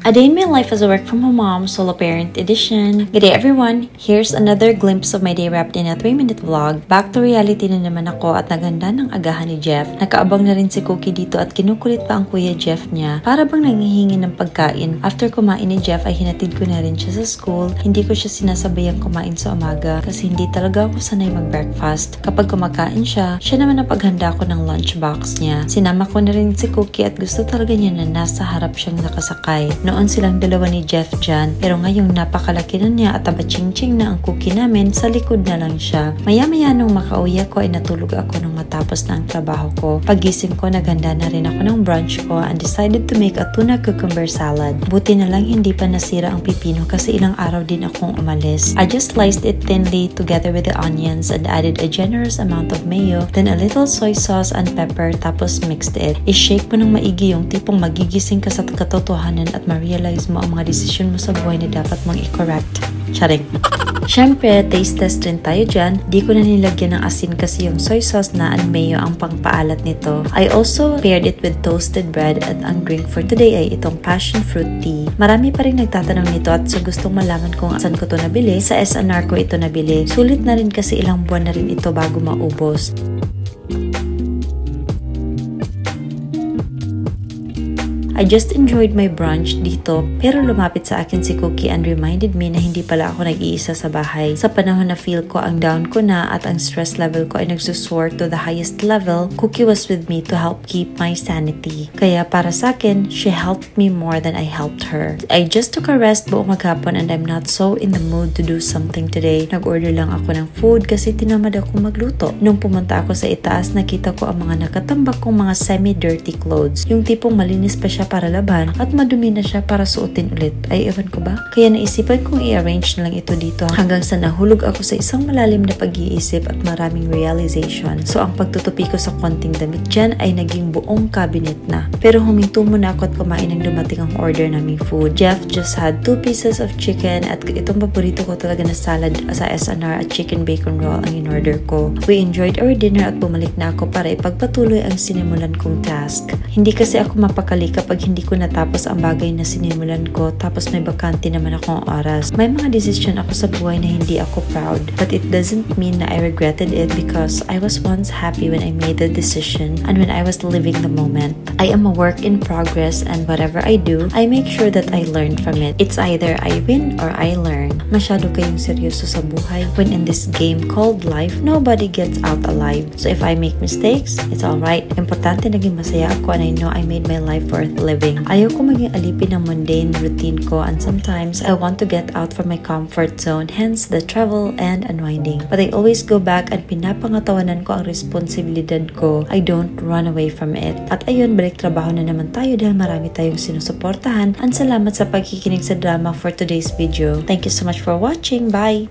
A Day in My Life as a Work From Home Mom Solo Parent Edition. Good day everyone! Here's another glimpse of my day wrapped in a 3-minute vlog. Back to reality na naman ako at naganda ng agahan ni Jeff. Nakaabang na rin si Cookie dito at kinukulit pa ang kuya Jeff niya para bang nanghihingi ng pagkain. After kumain ni Jeff ay hinatid ko na rin siya sa school. Hindi ko siya sinasabayang kumain sa umaga kasi hindi talaga ako sanay mag-breakfast. Kapag kumakain siya, siya naman ang paghanda ko ng lunchbox niya. Sinama ko na rin si Cookie at gusto talaga niya na nasa harap siyang nakasakay. Noon silang dalawa ni Jeff dyan, pero ngayong napakalaki na niya at aba-ching-ching na ang Cookie namin, sa likod na lang siya. Maya-maya nung makauwi ako ay natulog ako nung matapos na ang trabaho ko. Pagising ko, naghanda na rin ako ng brunch ko and decided to make a tuna cucumber salad. Buti na lang hindi pa nasira ang pipino kasi ilang araw din akong umalis. I just sliced it thinly together with the onions and added a generous amount of mayo, then a little soy sauce and pepper, tapos mixed it. I-shake mo ng maigi yung tipong magigising ka sa katotohanan at realize mo ang mga desisyon mo sa buhay na dapat mong i-correct. Charing. Siyempre, taste test rin tayo dyan. Di ko na nilagyan ng asin kasi yung soy sauce na and mayo ang pangpaalat nito. I also paired it with toasted bread at ang drink for today ay itong passion fruit tea. Marami pa rin nagtatanong nito at sa gustong malaman kung saan ko to nabili, sa SNR ko ito nabili. Sulit na rin kasi ilang buwan na rin ito bago maubos. I just enjoyed my brunch dito pero lumapit sa akin si Cookie and reminded me na hindi pala ako nag-iisa sa bahay. Sa panahon na feel ko ang down ko na at ang stress level ko ay nagsusoar to the highest level, Cookie was with me to help keep my sanity. Kaya para sa akin, she helped me more than I helped her. I just took a rest buong maghapon and I'm not so in the mood to do something today. Nag-order lang ako ng food kasi tinamad ako magluto. Nung pumunta ako sa itaas, nakita ko ang mga nakatambak kong mga semi-dirty clothes. Yung tipong malinis pa siya para laban at madumi na siya para suotin ulit. Ay, ewan ko ba? Kaya naisipan kong i-arrange na lang ito dito hanggang sa nahulog ako sa isang malalim na pag-iisip at maraming realization. So, ang pagtutupi ko sa konting damit dyan ay naging buong cabinet na. Pero huminto muna ako at kumain ng dumating ang order naming food. Jeff just had 2 pieces of chicken at itong paborito ko talaga na salad sa SNR at chicken bacon roll ang in-order ko. We enjoyed our dinner at bumalik na ako para ipagpatuloy ang sinimulan kong task. Hindi kasi ako mapakali kapag hindi ko natapos ang bagay na sinimulan ko tapos may bakante naman akong oras. May mga decision ako sa buhay na hindi ako proud, but it doesn't mean na I regretted it because I was once happy when I made the decision and when I was living the moment. I am a work in progress and whatever I do, I make sure that I learn from it. It's either I win or I learn. Masyado kayong seryoso sa buhay when in this game called life, nobody gets out alive. So if I make mistakes, it's alright. Importante naging masaya ako and I know I made my life worth living. Ayoko maging alipin ng mundane routine ko and sometimes I want to get out from my comfort zone, hence the travel and unwinding. But I always go back and pinapangatawanan ko ang responsibilidad ko. I don't run away from it. At ayun, balik trabaho na naman tayo dahil marami tayong sinusuportahan. And salamat sa pagkikinig sa drama for today's video. Thank you so much for watching. Bye!